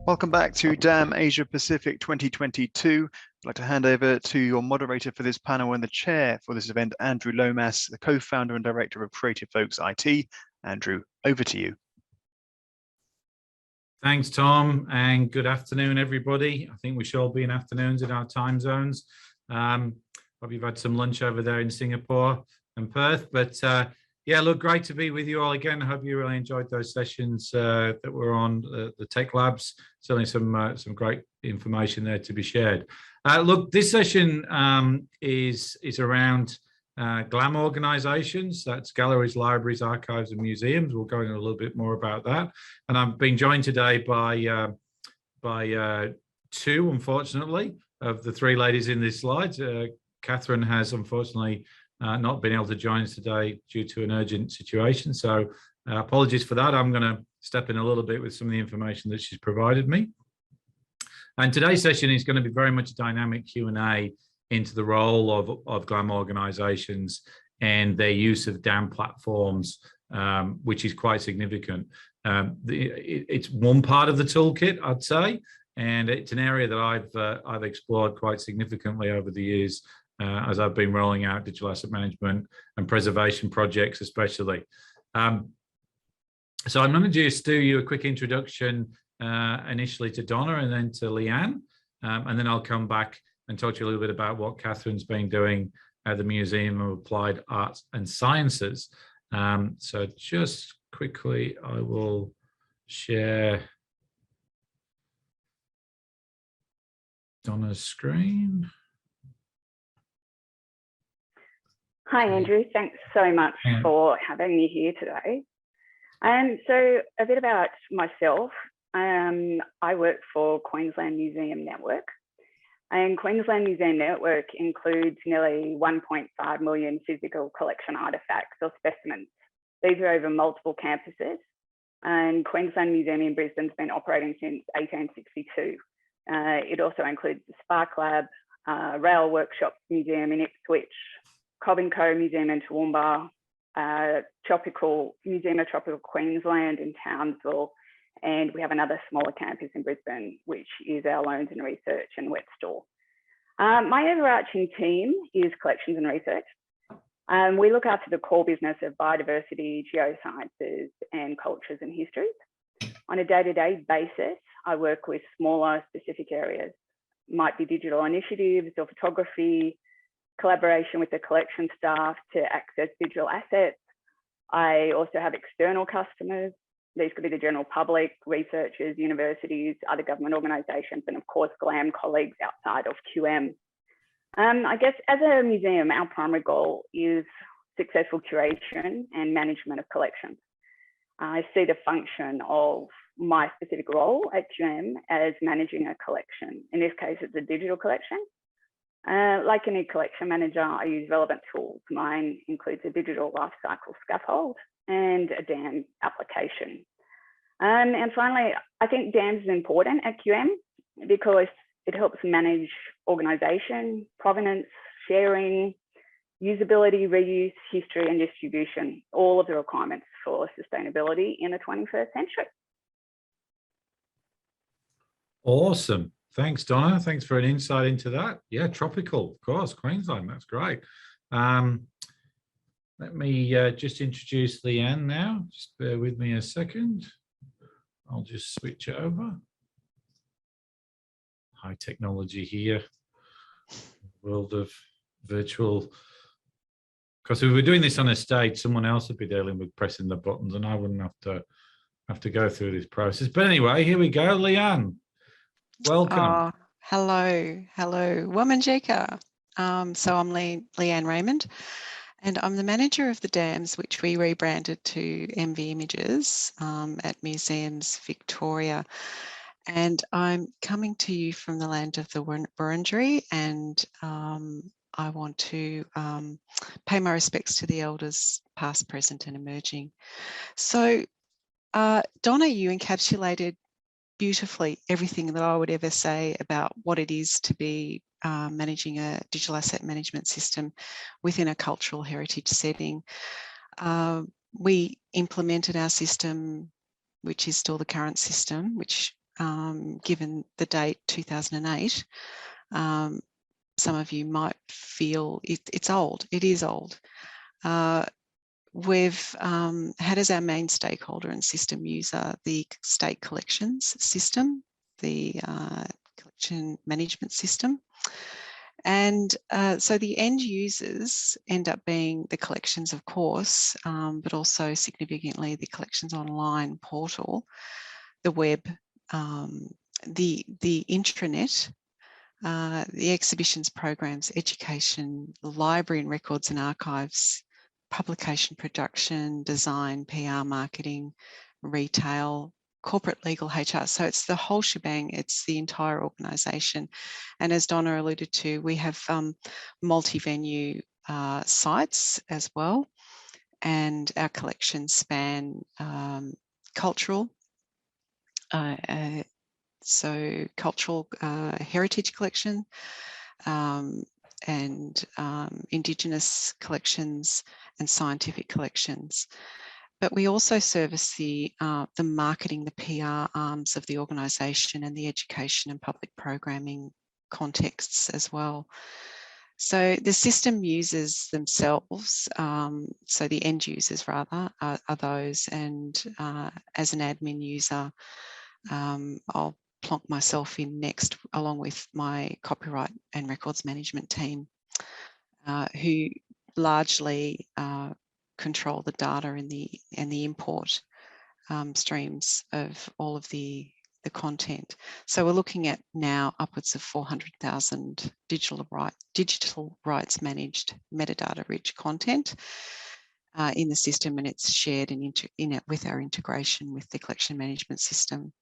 Welcome back to DAM Asia Pacific 2022. I'd like to hand over to your moderator for this panel and the chair for this event, Andrew Lomas, the co-founder and director of Creative Folks IT. Andrew, over to you. Thanks, Tom, and good afternoon, everybody. I think we should all be in afternoons in our time zones. Hope you've had some lunch over there in Singapore and Perth, but yeah, look, great to be with you all again. I hope you really enjoyed those sessions that were on the Tech Labs. Certainly some great information there to be shared. Look, this session is around GLAM organisations. That's galleries, libraries, archives, and museums. We'll go into a little bit more about that. And I'm being joined today by two, unfortunately, of the three ladies in this slide. Catherine has unfortunately not been able to join us today due to an urgent situation. So apologies for that. I'm going to step in a little bit with some of the information that she's provided me. And today's session is going to be very much a dynamic Q&A into the role of GLAM organisations and their use of DAM platforms, which is quite significant. It's one part of the toolkit, I'd say, and it's an area that I've explored quite significantly over the years as I've been rolling out digital asset management and preservation projects, especially. So I'm going to just do you a quick introduction initially to Donna and then to Leanne, and then I'll come back and talk to you a little bit about what Catherine's been doing at the Museum of Applied Arts and Sciences. So just quickly, I will share Donna's screen. Hi, Andrew. Thanks so much for having me here today. So a bit about myself. I work for Queensland Museum Network. And Queensland Museum Network includes nearly 1.5 million physical collection artefacts or specimens. These are over multiple campuses. And Queensland Museum in Brisbane's been operating since 1862. It also includes the Spark Lab, Rail Workshops Museum in Ipswich, Cobb & Co Museum in Toowoomba, Museum of Tropical Queensland in Townsville, and we have another smaller campus in Brisbane, which is our Loans and Research and Wet Store. My overarching team is Collections and Research. We look after the core business of biodiversity, geosciences, and cultures and histories. On a day-to-day basis, I work with smaller specific areas. Might be digital initiatives or photography, collaboration with the collection staff to access digital assets. I also have external customers. These could be the general public, researchers, universities, other government organisations, and of course, GLAM colleagues outside of QM. I guess as a museum, our primary goal is successful curation and management of collections. I see the function of my specific role at QM as managing a collection. In this case, it's a digital collection. Like any collection manager, I use relevant tools. Mine includes a digital lifecycle scaffold and a DAM application. And finally, I think DAMs is important at QM because it helps manage organisation, provenance, sharing, usability, reuse, history, and distribution, all of the requirements for sustainability in the 21st century. Awesome. Thanks, Donna. Thanks for an insight into that. Yeah, tropical, of course, Queensland. That's great. Let me just introduce Leanne now. Just bear with me a second. I'll just switch over. High technology here. World of virtual. Because if we were doing this on a stage, someone else would be dealing with pressing the buttons, and I wouldn't have to go through this process. But anyway, here we go, Leanne. Welcome. Hello. Wamanjeka. So I'm Leanne Raymond, and I'm the manager of the DAMs, which we rebranded to MV Images at Museums Victoria. And I'm coming to you from the land of the Wurundjeri, and I want to pay my respects to the elders, past, present, and emerging. So, Donna, you encapsulated beautifully everything that I would ever say about what it is to be managing a digital asset management system within a cultural heritage setting. We implemented our system, which is still the current system, which given the date 2008. Some of you might feel it's old. It is old. We've had as our main stakeholder and system user the state collections system, the collection management system. And so the end users end up being the collections, of course, but also significantly the collections online portal, the web, the intranet, the exhibitions, programs, education, library and records and archives, publication, production, design, PR, marketing, retail, corporate, legal, HR. So it's the whole shebang. It's the entire organisation. And as Donna alluded to, we have multi-venue sites as well. And our collections span cultural, so cultural heritage collection, and Indigenous collections and scientific collections. But we also service the marketing, the PR arms of the organisation and the education and public programming contexts as well. So the system users themselves, so the end users rather, are those, and as an admin user, I'll plonk myself in next along with my copyright and records management team, who largely control the data and the import streams of all of the content. So we're looking at now upwards of 400,000 digital rights managed metadata rich content in the system, and it's shared and with our integration with the collection management system.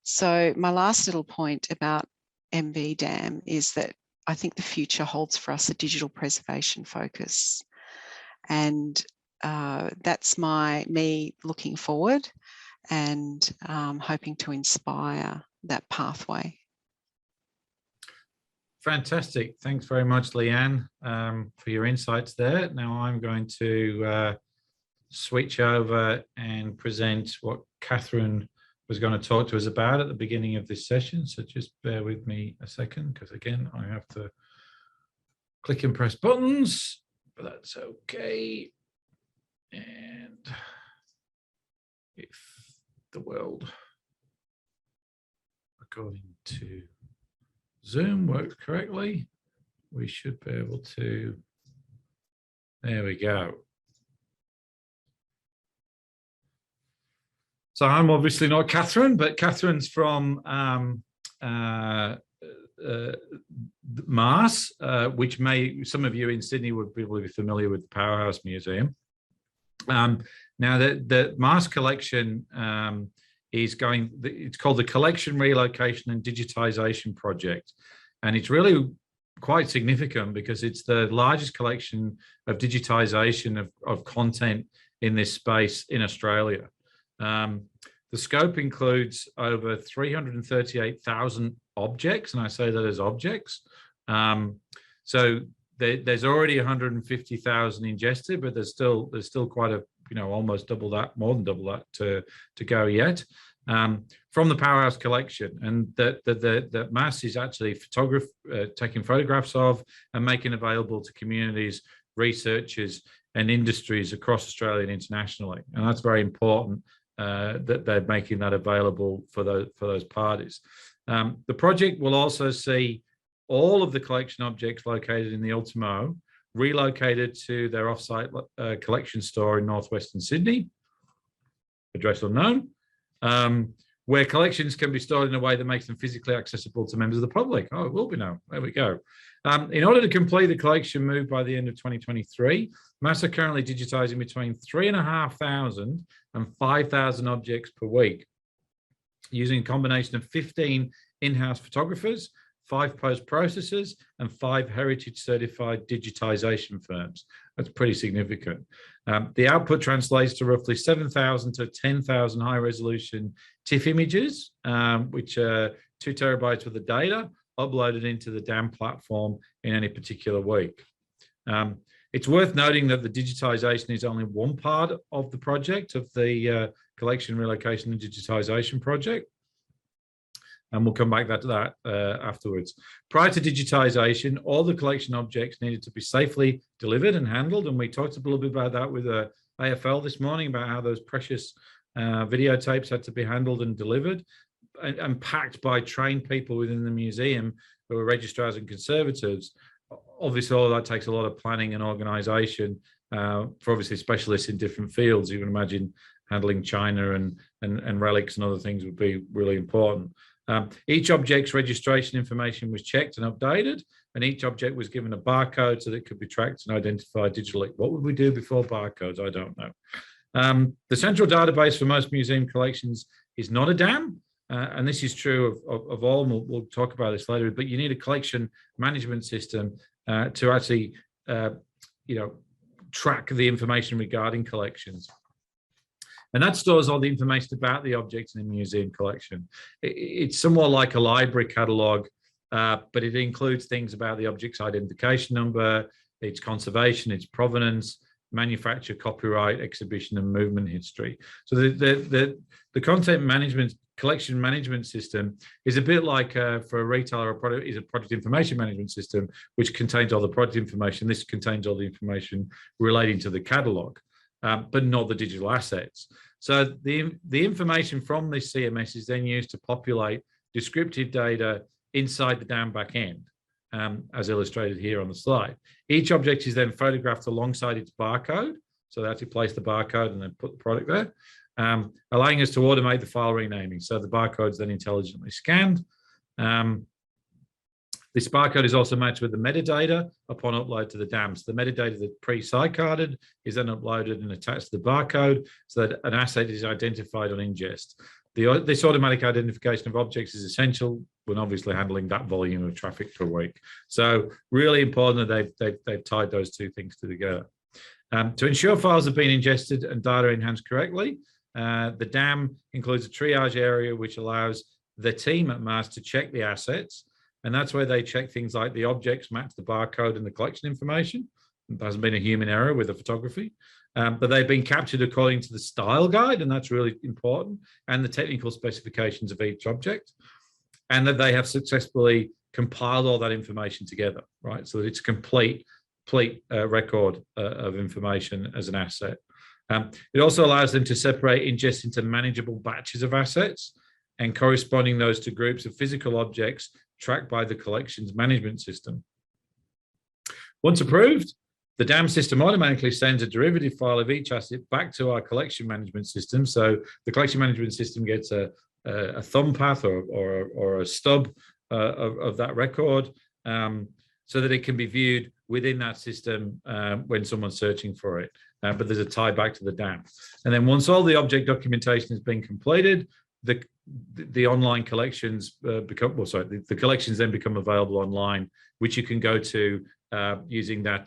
So my last little point about MV DAM is that I think the future holds for us a digital preservation focus. And that's me looking forward and hoping to inspire that pathway. Fantastic. Thanks very much, Leanne, for your insights there. Now I'm going to switch over and present what Catherine was going to talk to us about at the beginning of this session. So just bear with me a second, because again, I have to click and press buttons, but that's okay. And if the world, according to Zoom, works correctly, we should be able to, there we go. So I'm obviously not Catherine, but Catherine's from MAAS, which some of you in Sydney would probably be familiar with the Powerhouse Museum. Now the MAAS collection it's called the Collection, Relocation and Digitisation Project. And it's really quite significant because it's the largest collection of digitisation of content in this space in Australia. The scope includes over 338,000 objects, and I say that as objects. So there's already 150,000 ingested, but there's still quite a, almost double that, more than double that to go yet, from the Powerhouse collection. And that MAAS is actually taking photographs of and making available to communities, researchers and industries across Australia and internationally. And that's very important, that they're making that available for those parties. The project will also see all of the collection objects located in the Ultimo relocated to their offsite collection store in northwestern Sydney, address unknown, where collections can be stored in a way that makes them physically accessible to members of the public. Oh, it will be now. There we go. In order to complete the collection move by the end of 2023, MAAS are currently digitising between 3,500 and 5,000 objects per week, using a combination of 15 in-house photographers, 5 post-processors, and 5 heritage certified digitisation firms. That's pretty significant. The output translates to roughly 7,000 to 10,000 high-resolution TIFF images, which are 2 terabytes worth of data uploaded into the DAM platform in any particular week. It's worth noting that the digitisation is only one part of the project, of the Collection, Relocation and Digitisation project. And we'll come back to that afterwards. Prior to digitisation, all the collection objects needed to be safely delivered and handled. And we talked a little bit about that with AFL this morning, about how those precious videotapes had to be handled and delivered and packed by trained people within the museum who are registrars and conservators. Obviously, all of that takes a lot of planning and organisation for obviously specialists in different fields. You can imagine handling china and relics and other things would be really important. Each object's registration information was checked and updated, and each object was given a barcode so that it could be tracked and identified digitally. What would we do before barcodes? I don't know. The central database for most museum collections is not a DAM, and this is true of all, and we'll talk about this later, but you need a collection management system to actually track the information regarding collections. And that stores all the information about the objects in the museum collection. It's somewhat like a library catalogue, but it includes things about the object's identification number, its conservation, its provenance, manufacture, copyright, exhibition, and movement history. So the content management, collection management system is a bit like for a retailer, a product is a product information management system, which contains all the product information. This contains all the information relating to the catalogue. But not the digital assets. So the information from this CMS is then used to populate descriptive data inside the DAM backend, as illustrated here on the slide. Each object is then photographed alongside its barcode. So they actually place the barcode and then put the product there, allowing us to automate the file renaming. So the barcode is then intelligently scanned. This barcode is also matched with the metadata upon upload to the DAM. So the metadata that's pre-carded is then uploaded and attached to the barcode so that an asset is identified on ingest. This automatic identification of objects is essential when obviously handling that volume of traffic per week. So really important that they've tied those two things together. To ensure files have been ingested and data enhanced correctly, the DAM includes a triage area which allows the team at MAAS to check the assets. And that's where they check things like the objects match the barcode and the collection information. There hasn't been a human error with the photography, but they've been captured according to the style guide, and that's really important, and the technical specifications of each object, and that they have successfully compiled all that information together, right? So that it's a complete record of information as an asset. It also allows them to separate ingest into manageable batches of assets and corresponding those to groups of physical objects tracked by the collections management system. Once approved, the DAM system automatically sends a derivative file of each asset back to our collection management system. So the collection management system gets a thumb path or a stub of that record so that it can be viewed within that system when someone's searching for it. But there's a tie back to the DAM. And then once all the object documentation has been completed, the online collections the collections then become available online, which you can go to using that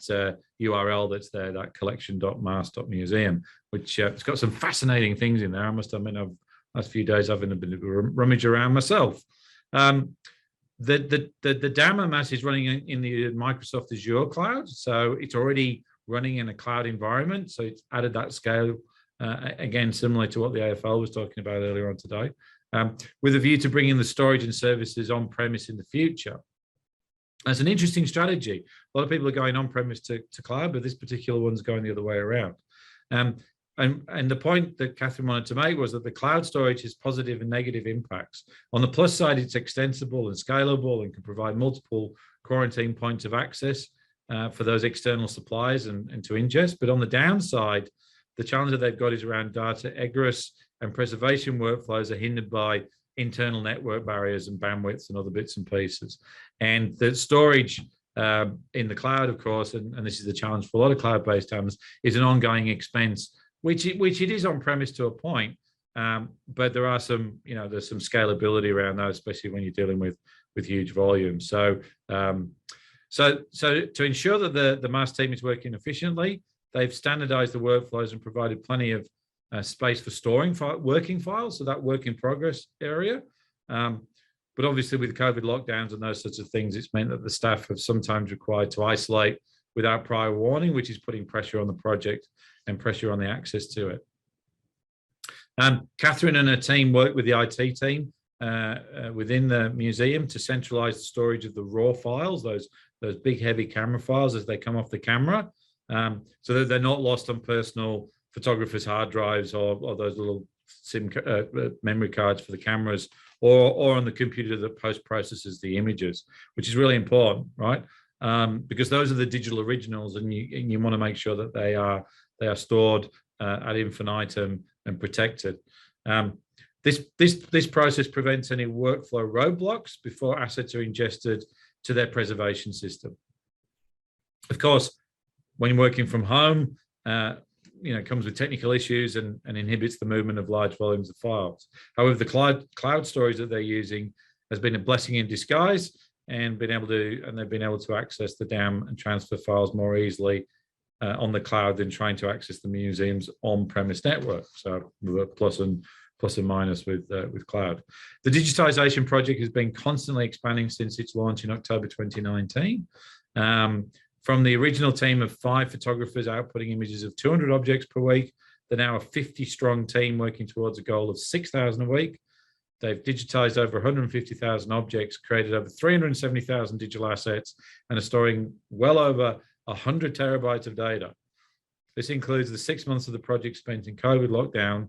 URL that's there, that collection.maas.museum, which it's got some fascinating things in there. I must admit, last few days I've been a bit of a rummage around myself. The DAM MAAS is running in the Microsoft Azure cloud, so it's already running in a cloud environment. So it's added that scale. Again, similar to what the AFL was talking about earlier on today, with a view to bringing the storage and services on-premise in the future. That's an interesting strategy. A lot of people are going on-premise to cloud, but this particular one's going the other way around. And the point that Catherine wanted to make was that the cloud storage has positive and negative impacts. On the plus side, it's extensible and scalable and can provide multiple quarantine points of access for those external suppliers and to ingest. But on the downside, the challenge that they've got is around data egress and preservation workflows are hindered by internal network barriers and bandwidths and other bits and pieces. And the storage in the cloud, of course, and this is the challenge for a lot of cloud-based DAMs, is an ongoing expense, which it is on premise to a point, but there are some, there's some scalability around that, especially when you're dealing with huge volumes. So to ensure that the MAAS team is working efficiently, they've standardized the workflows and provided plenty of space for storing working files, so that work in progress area. But obviously with COVID lockdowns and those sorts of things, it's meant that the staff have sometimes required to isolate without prior warning, which is putting pressure on the project and pressure on the access to it. Catherine and her team work with the IT team within the museum to centralize the storage of the raw files, those big heavy camera files as they come off the camera, so that they're not lost on personal photographers' hard drives or those little memory cards for the cameras, or on the computer that post-processes the images, which is really important, right? Because those are the digital originals, and you want to make sure that they are stored ad infinitum and protected. This process prevents any workflow roadblocks before assets are ingested to their preservation system. Of course, when you're working from home, it comes with technical issues and inhibits the movement of large volumes of files. However, the cloud storage that they're using has been a blessing in disguise, and they've been able to access the DAM and transfer files more easily on the cloud than trying to access the museum's on-premise network. So plus and minus with cloud. The digitisation project has been constantly expanding since its launch in October 2019. From the original team of 5 photographers outputting images of 200 objects per week, they're now a 50-strong team working towards a goal of 6,000 a week. They've digitised over 150,000 objects, created over 370,000 digital assets, and are storing well over 100 terabytes of data. This includes the 6 months of the project spent in COVID lockdown,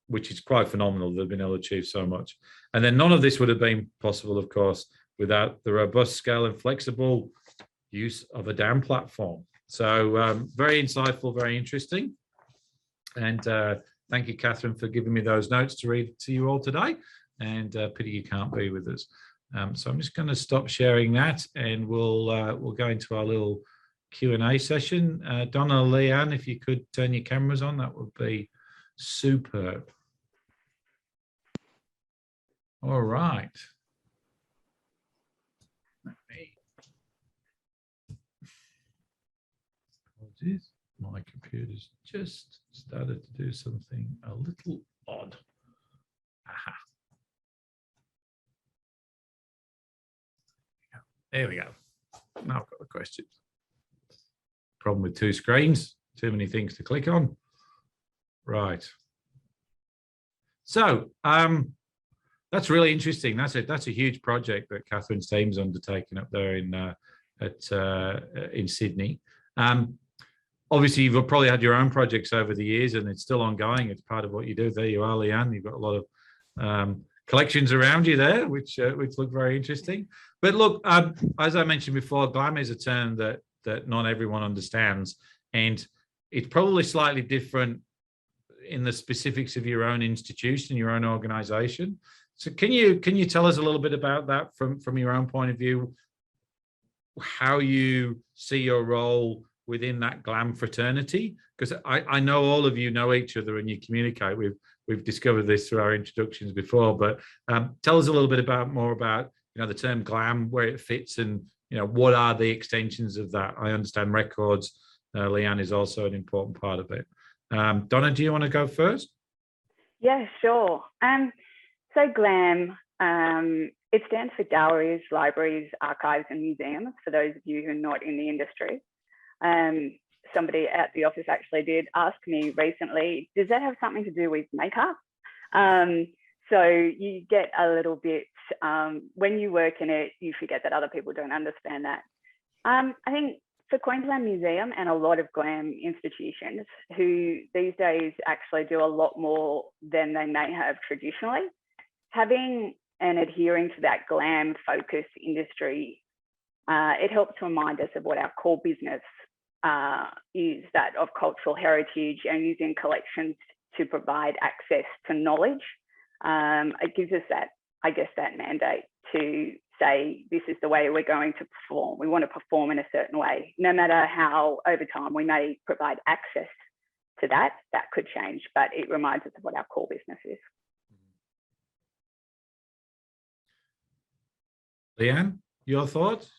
which is quite phenomenal. They've been able to achieve so much. And then none of this would have been possible, of course, without the robust, scale and flexible use of a DAM platform. So very insightful, very interesting. And thank you, Catherine, for giving me those notes to read to you all today. And pity you can't be with us. So I'm just going to stop sharing that, and we'll go into our little Q&A session. Donna, Leanne, if you could turn your cameras on, that would be superb. All right. Apologies, my computer's just started to do something a little odd. Aha. There we go. Now I've got the questions. Problem with 2 screens, too many things to click on. Right. So that's really interesting. That's a huge project that Catherine's team's undertaken up there in Sydney. Obviously, you've probably had your own projects over the years, and it's still ongoing. It's part of what you do. There you are, Leanne. You've got a lot of collections around you there, which look very interesting. But look, as I mentioned before, GLAM is a term that not everyone understands, and it's probably slightly different in the specifics of your own institution, your own organisation. So can you tell us a little bit about that from your own point of view, how you see your role within that GLAM fraternity? Because I know all of you know each other and you communicate. We've discovered this through our introductions before, but tell us a little bit more about the term GLAM, where it fits, and what are the extensions of that. I understand records, Leanne, is also an important part of it. Donna, do you want to go first? Yeah, sure. So GLAM, it stands for Galleries, Libraries, Archives and Museums, for those of you who are not in the industry. Somebody at the office actually did ask me recently, does that have something to do with makeup? So you get a little bit, when you work in it, you forget that other people don't understand that. I think for Queensland Museum and a lot of GLAM institutions who these days actually do a lot more than they may have traditionally, having and adhering to that GLAM focused industry, it helps to remind us of what our core business is, that of cultural heritage and using collections to provide access to knowledge. It gives us that, I guess, that mandate to say, this is the way we're going to perform. We want to perform in a certain way, no matter how over time we may provide access to that could change, but it reminds us of what our core business is. Leanne, your thoughts?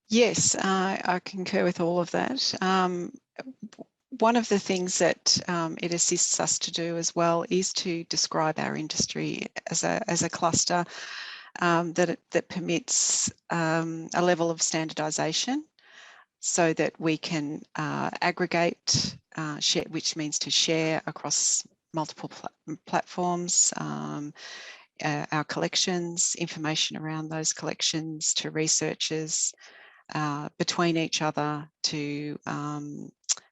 Yes, I concur with all of that. One of the things that it assists us to do as well is to describe our industry as a cluster that permits a level of standardisation, so that we can aggregate, share, which means to share across multiple platforms, our collections, information around those collections to researchers, between each other, to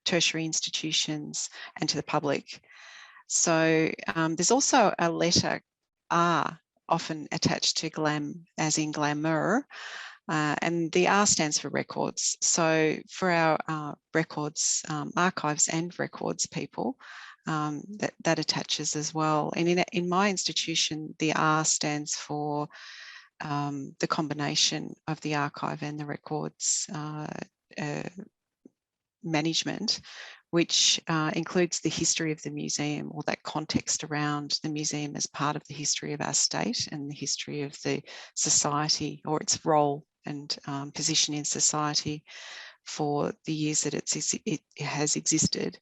tertiary institutions and to the public. So there's also a letter R often attached to GLAM, as in glamour, and the R stands for records. So for our records, archives and records people, that attaches as well. And in my institution, the R stands for the combination of the archive and the records management, which includes the history of the museum, or that context around the museum as part of the history of our state and the history of the society, or its role and position in society for the years that it has existed.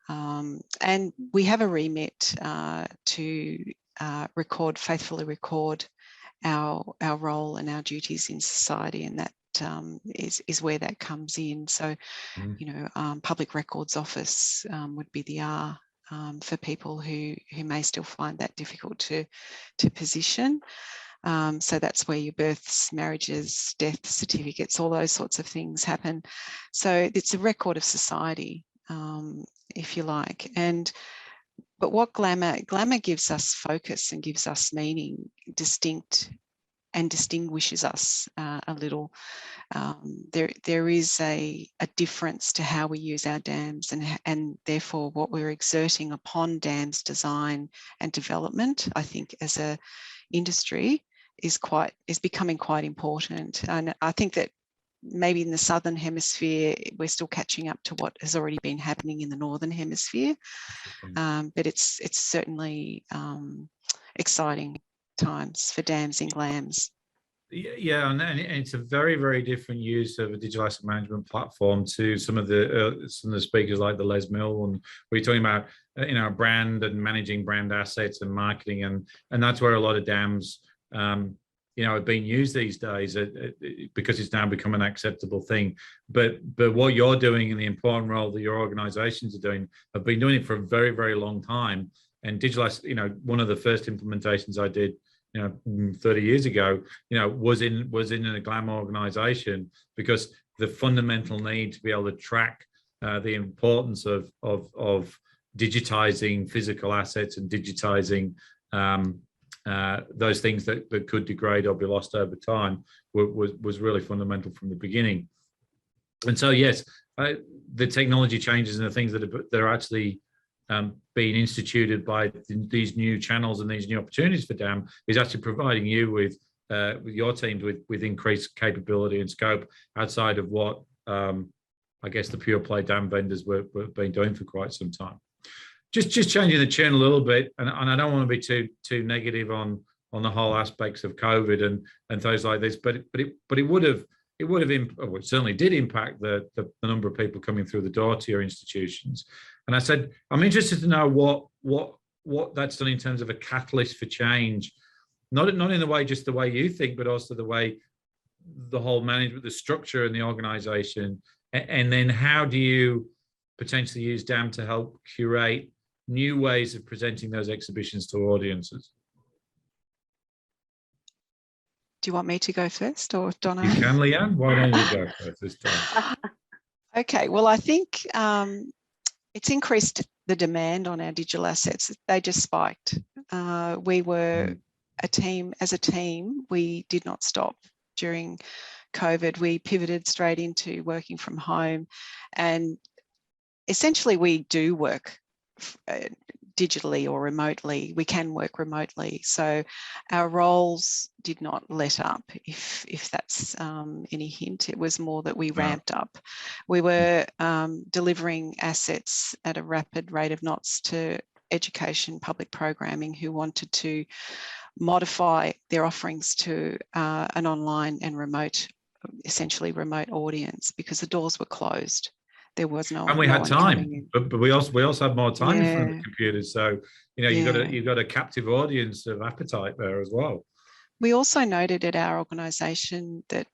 And we have a remit to faithfully record our role and our duties in society, and that is where that comes in. So, Public Records Office would be the R for people who may still find that difficult to position. So that's where your births, marriages, death certificates, all those sorts of things happen. So it's a record of society, if you like. But what glamour gives us focus and gives us meaning, distinct, and distinguishes us a little. There is a difference to how we use our dams, and therefore what we're exerting upon dams design and development, I think, as a industry is becoming quite important. And I think that maybe in the Southern Hemisphere, we're still catching up to what has already been happening in the Northern Hemisphere. But it's certainly exciting times for dams and GLAMs. Yeah, and it's a very, very different use of a digital asset management platform to some of the speakers like the Les Mill, and we're talking about brand and managing brand assets and marketing, and that's where a lot of dams are being used these days, because it's now become an acceptable thing. But what you're doing and the important role that your organisations are doing, have been doing it for a very, very long time. And digital, one of the first implementations I did 30 years ago, was in a GLAM organisation, because the fundamental need to be able to track the importance of digitising physical assets and digitising those things that could degrade or be lost over time was really fundamental from the beginning. And so, yes, the technology changes and the things that are actually being instituted by these new channels and these new opportunities for DAM is actually providing you with your teams with increased capability and scope outside of what I guess the pure play DAM vendors were been doing for quite some time. Just changing the tune a little bit, and I don't want to be too negative on the whole aspects of COVID and things like this, but it certainly did impact the number of people coming through the door to your institutions. And I said, I'm interested to know what that's done in terms of a catalyst for change, not in the way, just the way you think, but also the way the whole management, the structure and the organisation, and then how do you potentially use DAM to help curate new ways of presenting those exhibitions to audiences? Do you want me to go first, or Donna? You can, Leanne. Why don't you go first this time? Okay, well, I think it's increased the demand on our digital assets. They just spiked. We were as a team, we did not stop during COVID. We pivoted straight into working from home, and essentially we do work digitally or remotely. We can work remotely. So our roles did not let up, if that's any hint. It was more that we ramped up. We were delivering assets at a rapid rate of knots to education, public programming, who wanted to modify their offerings to an online and essentially remote audience, because the doors were closed. There was no, and we had time, but we also had more time in front of the computers. So you've got a captive audience of appetite there as well. We also noted at our organisation that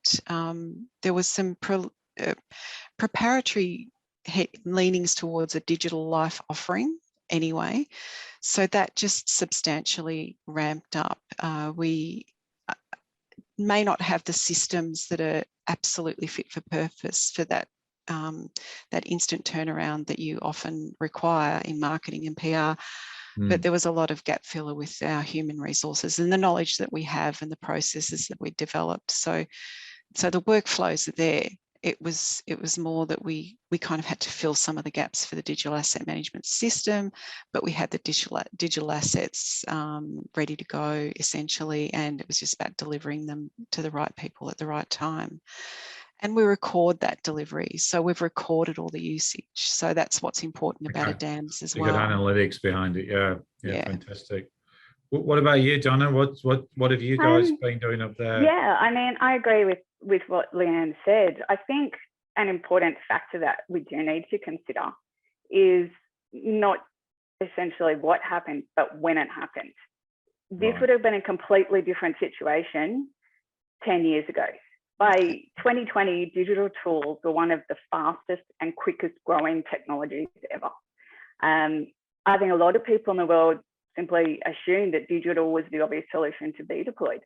there was some preparatory leanings towards a digital life offering anyway. So that just substantially ramped up. We may not have the systems that are absolutely fit for purpose for that that instant turnaround that you often require in marketing and PR. But there was a lot of gap filler with our human resources and the knowledge that we have and the processes that we developed. So the workflows are there. It was more that we kind of had to fill some of the gaps for the digital asset management system, but we had the digital assets ready to go essentially, and it was just about delivering them to the right people at the right time. And we record that delivery. So we've recorded all the usage. So that's what's important about a DAMS as well. You got analytics behind it. Yeah, fantastic. What about you, Donna? What have you guys been doing up there? Yeah, I mean, I agree with what Leanne said. I think an important factor that we do need to consider is not essentially what happened, but when it happened. This would have been a completely different situation 10 years ago. By 2020, digital tools were one of the fastest and quickest growing technologies ever. I think a lot of people in the world simply assumed that digital was the obvious solution to be deployed.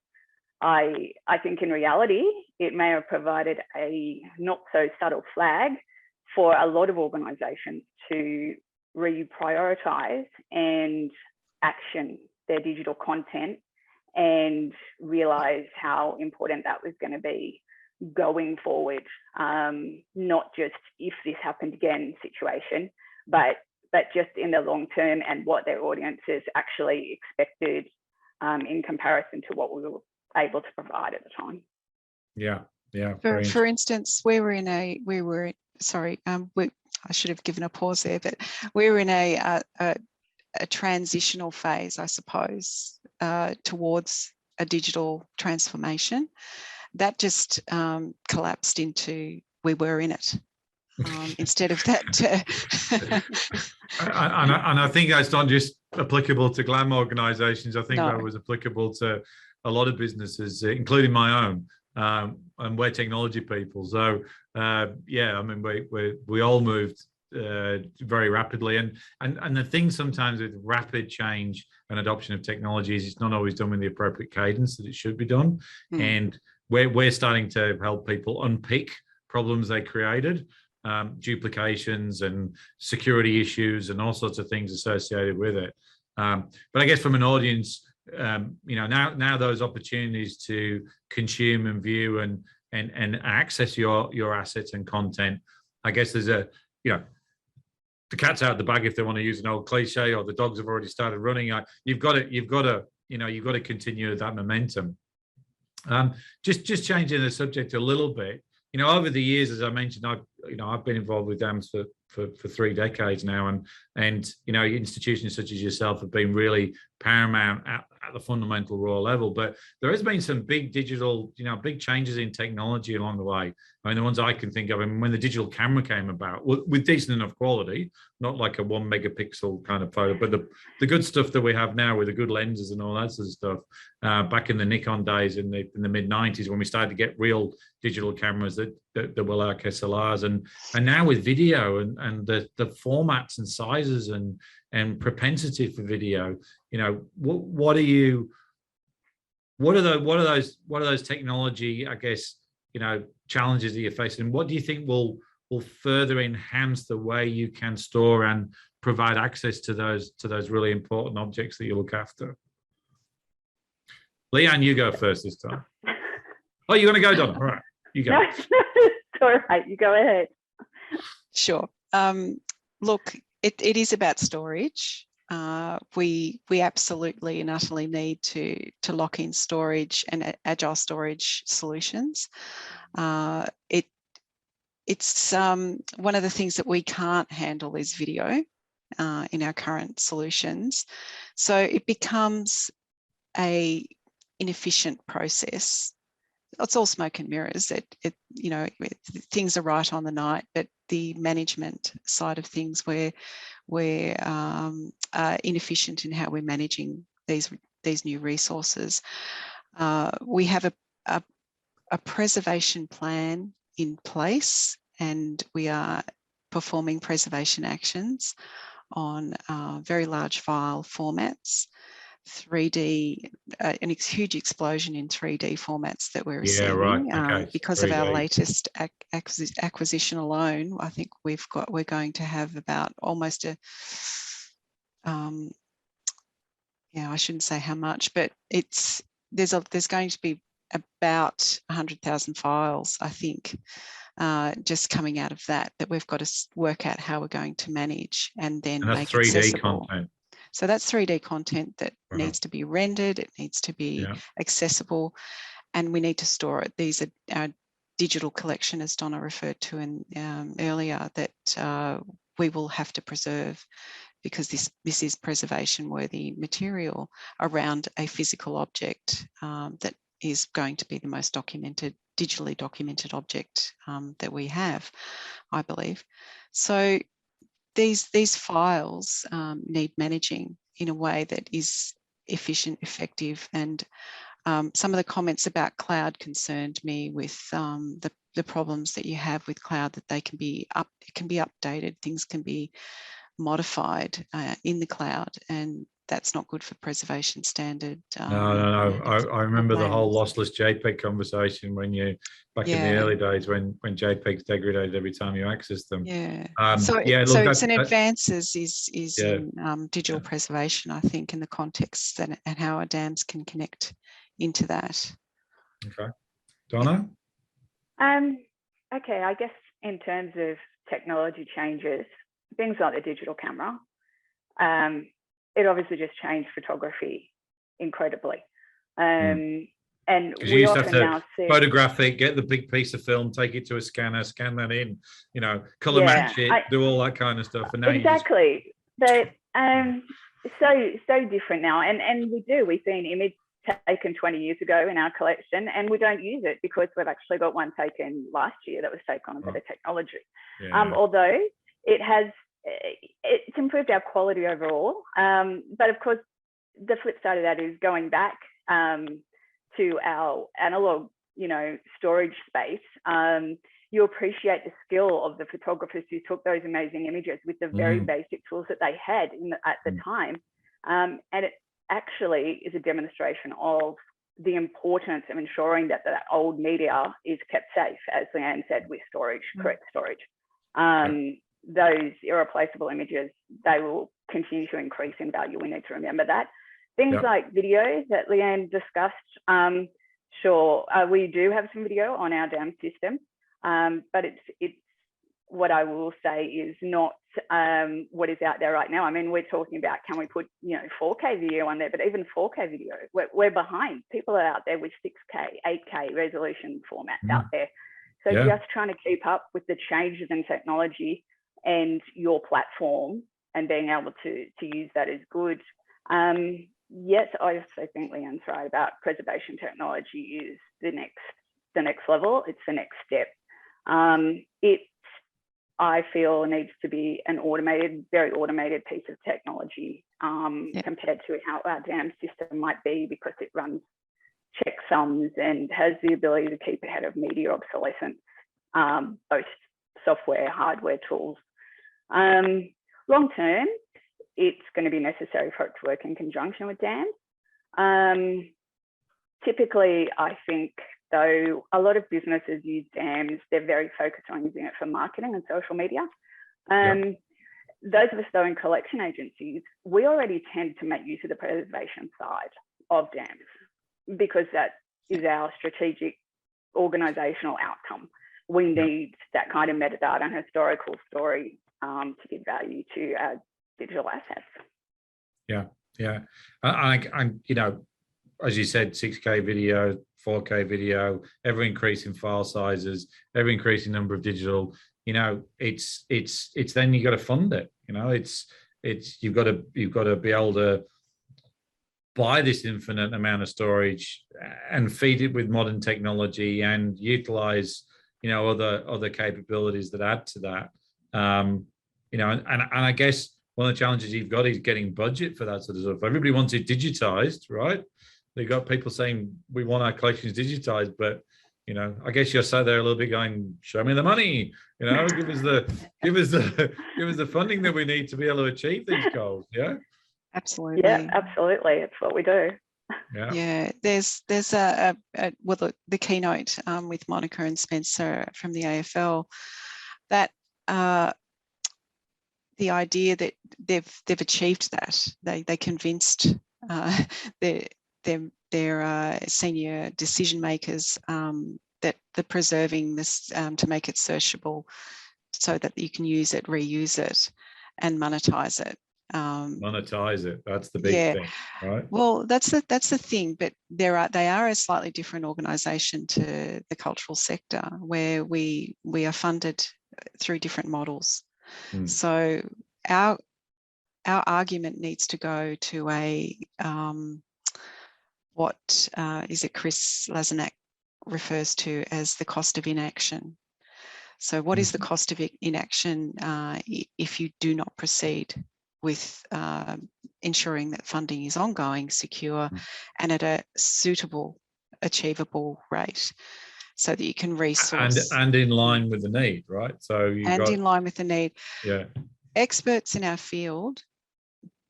I think in reality, it may have provided a not so subtle flag for a lot of organisations to reprioritize and action their digital content and realise how important that was going to be going forward. Not just if this happened again situation, but just in the long term and what their audiences actually expected in comparison to what we were able to provide at the time. Yeah. For instance, I should have given a pause there, but we were in a transitional phase, I suppose, towards a digital transformation. That just collapsed into we were in it. Instead of that. And I think that's not just applicable to GLAM organisations. I think that was applicable to a lot of businesses, including my own, and we're technology people. So yeah, I mean, we all moved very rapidly, and the thing sometimes with rapid change and adoption of technology is it's not always done with the appropriate cadence that it should be done. And we're starting to help people unpick problems they created, duplications and security issues and all sorts of things associated with it. But I guess from an audience, now those opportunities to consume and view and access your assets and content, I guess there's the cat's out of the bag, if they want to use an old cliche, or the dogs have already started running. You've got to continue that momentum. Just changing the subject a little bit. Over the years, as I mentioned, I've been involved with DAMS for 3 decades now, and institutions such as yourself have been really paramount at the fundamental raw level. But there has been some big digital, big changes in technology along the way. I mean, the ones I can think of, when the digital camera came about, with decent enough quality, not like a 1 megapixel kind of photo, but the good stuff that we have now with the good lenses and all that sort of stuff, back in the Nikon days in the mid 90s, when we started to get real digital cameras that were like SLRs, and now with video and the formats and sizes and propensity for video, what are those technology, I guess, challenges that you're facing, and what do you think will further enhance the way you can store and provide access to those really important objects that you look after? Leanne, you go first this time. Oh, you're going to go, Donna? All right, you go. No, it's all right, you go ahead. Sure. Look, it is about storage. We absolutely and utterly need to lock in storage and agile storage solutions. It's one of the things that we can't handle is video in our current solutions. So it becomes a inefficient process. It's all smoke and mirrors. Things are right on the night, but the management side of things, we're inefficient in how we're managing these new resources. We have a preservation plan in place, and we are performing preservation actions. on very large file formats, 3D, an huge explosion in 3D formats that we're receiving. Right. Okay. Because 3D. of our latest acquisition alone, I think we're going to have about almost a, I shouldn't say how much, but there's going to be about 100,000 files, I think, just coming out of that we've got to work out how we're going to manage and then make 3D accessible. content. So that's 3D content that needs to be rendered, it needs to be accessible, and we need to store it. These are our digital collection, as Donna referred to earlier, that we will have to preserve, because this is preservation-worthy material around a physical object that is going to be the most digitally documented object that we have, I believe. So these files need managing in a way that is efficient, effective, and some of the comments about cloud concerned me with the problems that you have with cloud, that it can be updated, things can be modified in the cloud, and that's not good for preservation standard. No. I remember the whole GLAMs. lossless JPEG conversation back in the early days when JPEGs degraded every time you access them. So it's an advances in digital preservation, I think, in the context and how our dams can connect into that. Okay. Donna? Okay, I guess in terms of technology changes, things like the digital camera, it obviously just changed photography incredibly. And we used to often have to now see photograph it, get the big piece of film, take it to a scanner, scan that in, color match it, do all that kind of stuff. And now exactly. But so different now. And we see an image taken 20 years ago in our collection, and we don't use it because we've actually got one taken last year that was taken on better technology. Although it's improved our quality overall. But of course, the flip side of that is going back to our analog, storage space. You appreciate the skill of the photographers who took those amazing images with the very basic tools that they had at the time. And it actually is a demonstration of the importance of ensuring that that old media is kept safe, as Leanne said, with storage, correct storage. Those irreplaceable images, they will continue to increase in value. We need to remember that. Things like video that Leanne discussed, sure, we do have some video on our DAM system, but it's what I will say is not what is out there right now. I mean, we're talking about, can we put 4K video on there, but even 4K video, we're behind. People are out there with 6K, 8K resolution formats out there. So just trying to keep up with the changes in technology and your platform and being able to use that is good. Yes, I also think Leanne's right about preservation technology is the next level. It's the next step. It, I feel, needs to be an very automated piece of technology compared to how our DAM system might be, because it runs checksums and has the ability to keep ahead of media obsolescence, both software, hardware tools. Long term, it's going to be necessary for it to work in conjunction with DAMs. Typically, I think, though, a lot of businesses use DAMs, they're very focused on using it for marketing and social media. Those of us, though, in collection agencies, we already tend to make use of the preservation side of DAMs because that is our strategic organisational outcome. We need that kind of metadata and historical story to give value to our digital assets. And as you said, 6K video, 4K video, ever increasing file sizes, ever increasing number of digital. It's then you got to fund it. You've got to be able to buy this infinite amount of storage and feed it with modern technology and utilize other capabilities that add to that. And I guess one of the challenges you've got is getting budget for that sort of stuff. Everybody wants it digitized, right? They've got people saying we want our collections digitized, but you know, I guess you're sat there a little bit going, show me the money, you know, give us the funding that we need to be able to achieve these goals. Yeah. Absolutely. Yeah, absolutely. It's what we do. Yeah, there's well, the keynote with Monica and Spencer from the AFL, that the idea that they've achieved that, they convinced their senior decision makers that the preserving this to make it searchable so that you can use it, reuse it, and monetize it. Monetize it. That's the big thing, right? Well, that's the thing, but they are a slightly different organisation to the cultural sector, where we are funded through different models. So our argument needs to go to a what is it Chris Lazanak refers to as the cost of inaction. So what is the cost of inaction if you do not proceed with ensuring that funding is ongoing, secure, and at a suitable, achievable rate, so that you can resource and in line with the need, right? So in line with the need. Yeah. Experts in our field,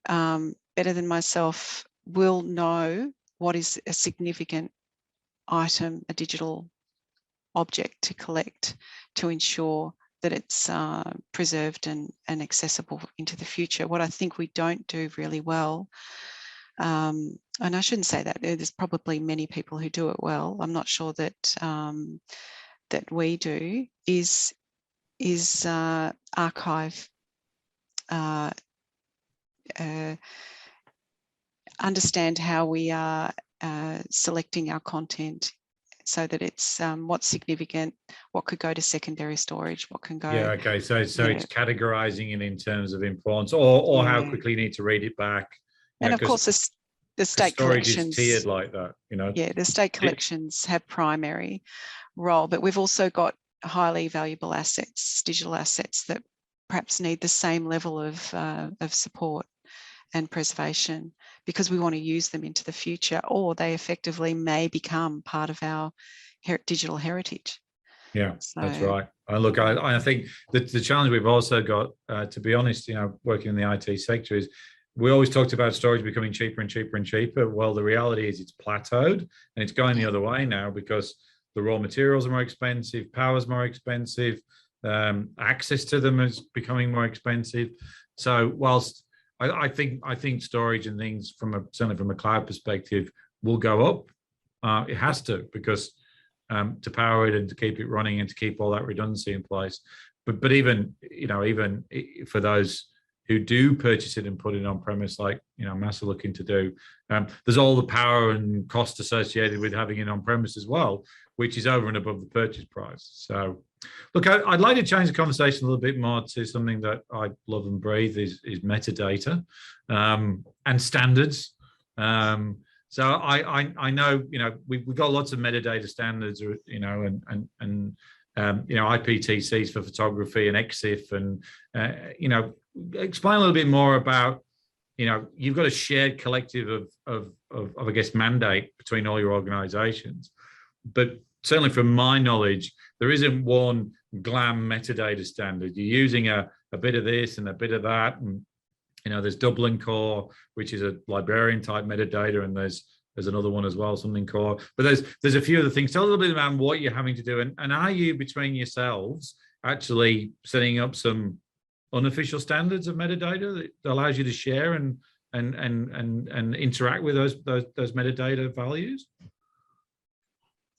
better than myself, will know what is a significant item, a digital object to collect, to ensure that it's preserved and accessible into the future. What I think we don't do really well, and I shouldn't say that, there's probably many people who do it well, I'm not sure that that we do, is archive, understand how we are selecting our content, so that it's what's significant, what could go to secondary storage, what can go. Yeah, okay. So it's categorizing it in terms of importance, or how quickly you need to read it back. And of course, the state collections is tiered like that, you know. Yeah, the state collections have primary role, but we've also got highly valuable assets, digital assets, that perhaps need the same level of support and preservation, because we want to use them into the future, or they effectively may become part of our digital heritage. Yeah, so, that's right. Look, I think the challenge we've also got, to be honest, you know, working in the IT sector, is we always talked about storage becoming cheaper and cheaper and cheaper. Well, the reality is it's plateaued, and it's going the other way now, because the raw materials are more expensive, power's more expensive, access to them is becoming more expensive. So whilst I think storage and things certainly from a cloud perspective will go up, it has to, because to power it and to keep it running and to keep all that redundancy in place. But even, you know, even for those who do purchase it and put it on premise, like, you know, MAAS are looking to do, there's all the power and cost associated with having it on premise as well, which is over and above the purchase price. So look, I'd like to change the conversation a little bit more to something that I love and breathe, is metadata and standards. So I know, you know, we've got lots of metadata standards, you know, and you know, IPTCs for photography and EXIF, and you know, explain a little bit more about, you know, you've got a shared collective of I guess mandate between all your organisations, but certainly from my knowledge, there isn't one GLAM metadata standard. You're using a bit of this and a bit of that, and you know, there's Dublin Core, which is a librarian type metadata, and there's another one as well, something core. But there's a few other things. Tell a little bit about what you're having to do, and are you, between yourselves, actually setting up some unofficial standards of metadata that allows you to share and interact with those metadata values?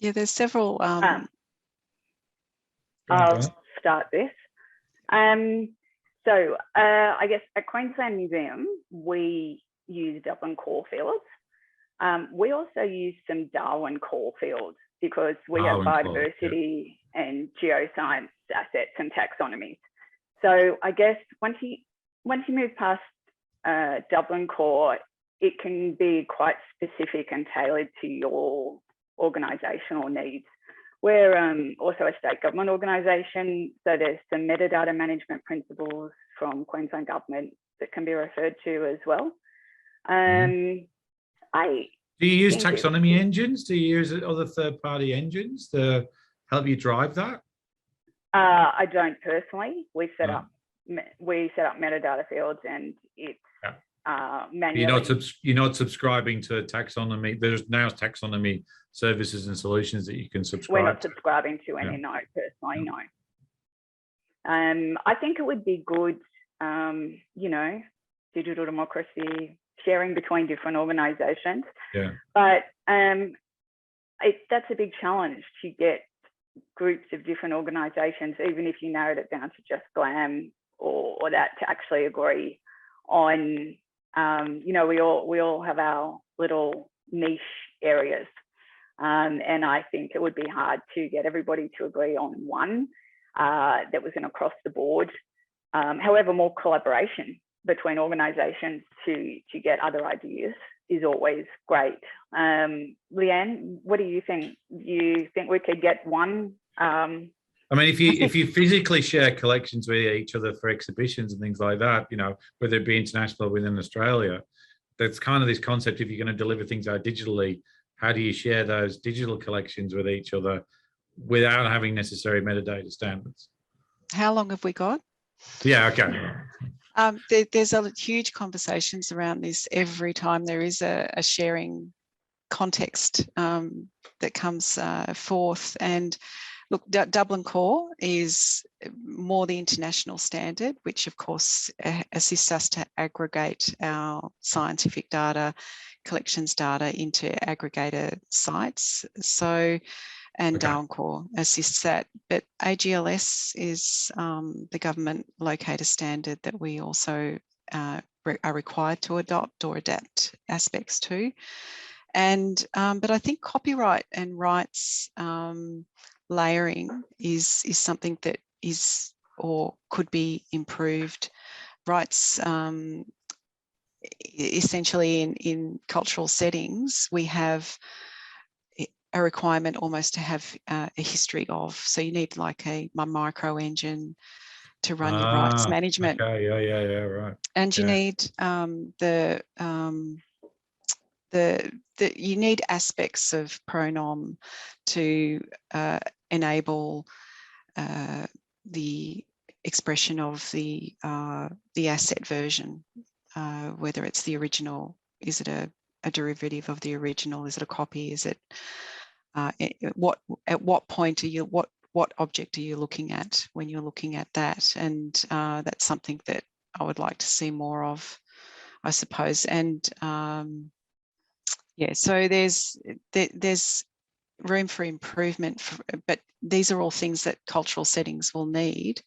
Yeah, there's several. I'll start this. So I guess at Queensland Museum, we use Dublin Core fields. We also use some Darwin Core fields, because we have biodiversity and geoscience assets and taxonomies. So I guess once you move past Dublin Core, it can be quite specific and tailored to your organisational needs. We're also a state government organisation, so there's some metadata management principles from Queensland Government that can be referred to as well. Do you use Thank you. taxonomy engines? Do you use other third-party engines to help you drive that? I don't personally. We set up metadata fields, and it's manually. You're not subscribing to taxonomy. There's now taxonomy services and solutions that you can subscribe. We're not subscribing to any. No, personally, no. I think it would be good, you know, digital democracy, sharing between different organisations. Yeah. But that's a big challenge to get groups of different organisations, even if you narrowed it down to just GLAM or that, to actually agree on. You know, we all have our little niche areas, and I think it would be hard to get everybody to agree on one that was an across the board. However, more collaboration between organisations to get other ideas is always great. Leanne, what do you think? You think we could get one? I mean, if you physically share collections with each other for exhibitions and things like that, you know, whether it be international or within Australia, that's kind of this concept. If you're going to deliver things out digitally, how do you share those digital collections with each other without having necessary metadata standards? How long have we got? Yeah, okay. There's a huge conversations around this every time there is a sharing context that comes forth. And look, Dublin Core is more the international standard, which of course assists us to aggregate our scientific data, collections data into aggregator sites. So, and Darwin Core assists that. But AGLS is the government locator standard that we also are required to adopt or adapt aspects to. And but I think copyright and rights layering is something that is or could be improved. Rights essentially in cultural settings, we have a requirement almost to have a history of. So you need like a micro engine to run your rights management. Okay, yeah, right. And you need you need aspects of pronom to enable the expression of the asset version, whether it's the original, is it a derivative of the original, is it a copy, is it at what point are you, what object are you looking at when you're looking at that? And that's something that I would like to see more of, I suppose. And yeah, so there's room for improvement, but these are all things that cultural settings will need.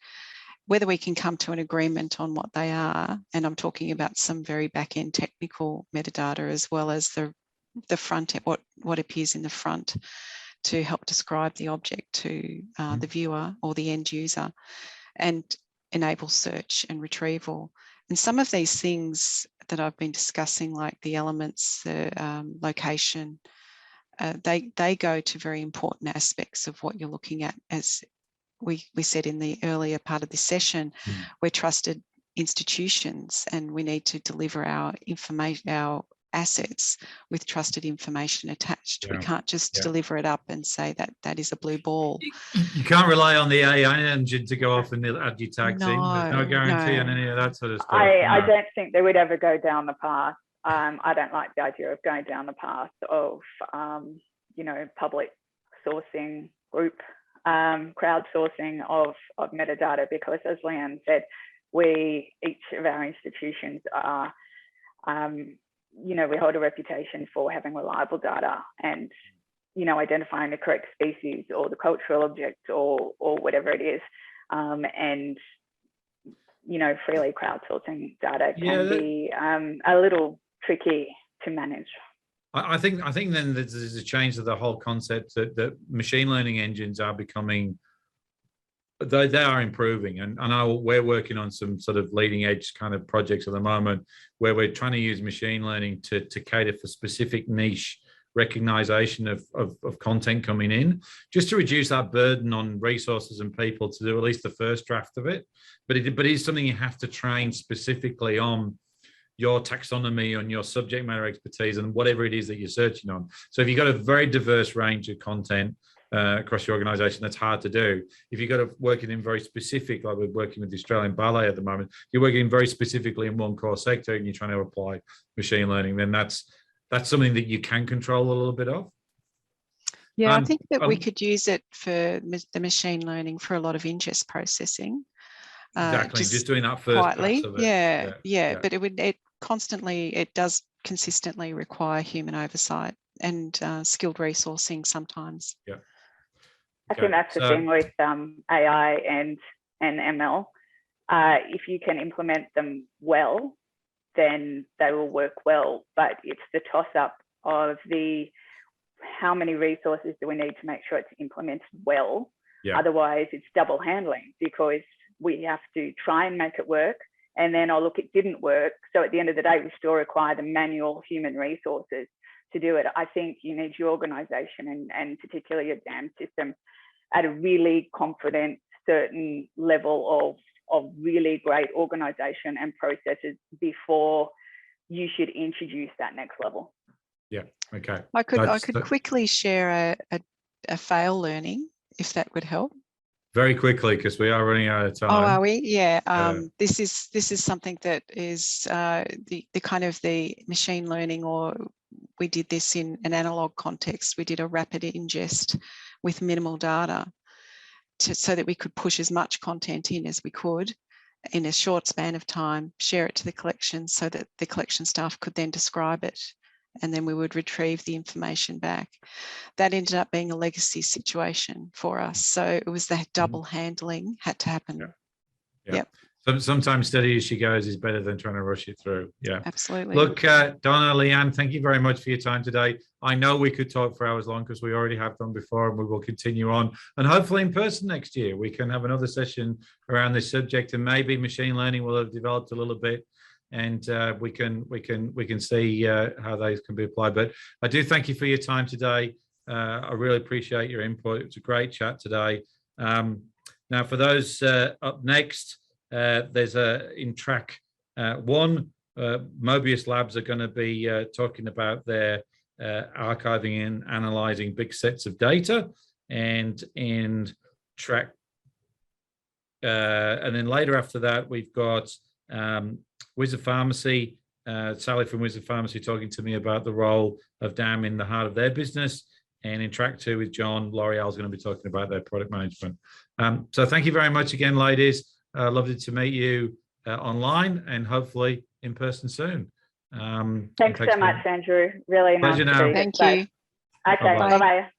Whether we can come to an agreement on what they are, and I'm talking about some very back-end technical metadata as well as the front end, what appears in the front to help describe the object to the viewer or the end user, and enable search and retrieval. And some of these things that I've been discussing, like the elements, the location, they go to very important aspects of what you're looking at. As we said in the earlier part of this session, we're trusted institutions and we need to deliver our information, our assets with trusted information attached. We can't just deliver it up and say that is a blue ball. You can't rely on the AI engine to go off and add your tags in. There's no guarantee on any of that sort of stuff. I don't think they would ever go down the path. I don't like the idea of going down the path of you know, public sourcing, group crowdsourcing of metadata, because as Leanne said, each of our institutions are you know, we hold a reputation for having reliable data and, you know, identifying the correct species or the cultural object or whatever it is. And, you know, freely crowdsourcing data can be a little tricky to manage. I think then there's a change to the whole concept that machine learning engines are becoming, they are improving, and I know we're working on some sort of leading edge kind of projects at the moment where we're trying to use machine learning to cater for specific niche recognition of content coming in, just to reduce that burden on resources and people to do at least the first draft of it. But it is something you have to train specifically on your taxonomy and your subject matter expertise and whatever it is that you're searching on. So if you've got a very diverse range of content across your organisation, that's hard to do. If you've got to working in very specific, like we're working with the Australian Ballet at the moment, you're working very specifically in one core sector and you're trying to apply machine learning, then that's something that you can control a little bit of. Yeah, I think that we could use it for the machine learning for a lot of ingest processing. Exactly, just doing that first quietly. pass of it. Yeah, but it does consistently require human oversight and skilled resourcing sometimes. Yeah. I think that's the thing with AI and ML. If you can implement them well, then they will work well. But it's the toss-up of how many resources do we need to make sure it's implemented well. Yeah. Otherwise, it's double handling, because we have to try and make it work, and then, look, it didn't work. So at the end of the day, we still require the manual human resources to do it. I think you need your organisation and particularly your DAM system at a really confident, certain level of really great organisation and processes before you should introduce that next level. Yeah. Okay. I could quickly share a fail learning, if that would help. Very quickly, because we are running out of time. Oh, are we? Yeah. This is something that is the kind of the machine learning, or we did this in an analog context. We did a rapid ingest with minimal data so that we could push as much content in as we could in a short span of time, share it to the collection so that the collection staff could then describe it, and then we would retrieve the information back. That ended up being a legacy situation for us. So it was that double handling had to happen. Yeah. Yep. Sometimes steady as she goes is better than trying to rush it through. Yeah, absolutely. Look, Donna, Leanne, thank you very much for your time today. I know we could talk for hours long because we already have done before, and we will continue on. And hopefully in person next year, we can have another session around this subject, and maybe machine learning will have developed a little bit, and we can see how those can be applied. But I do thank you for your time today. I really appreciate your input. It was a great chat today. Now, for those up next, there's in track 1, Mobius Labs are going to be talking about their archiving and analysing big sets of data, and in track, and then later after that, we've got Wizard Pharmacy, Sally from Wizard Pharmacy talking to me about the role of DAM in the heart of their business. And in track 2 with John, L'Oreal's going to be talking about their product management. So thank you very much again, ladies. Lovely to meet you online and hopefully in person soon. Thanks so much, Andrew. Really nice to be here. Thank you. Okay, bye-bye.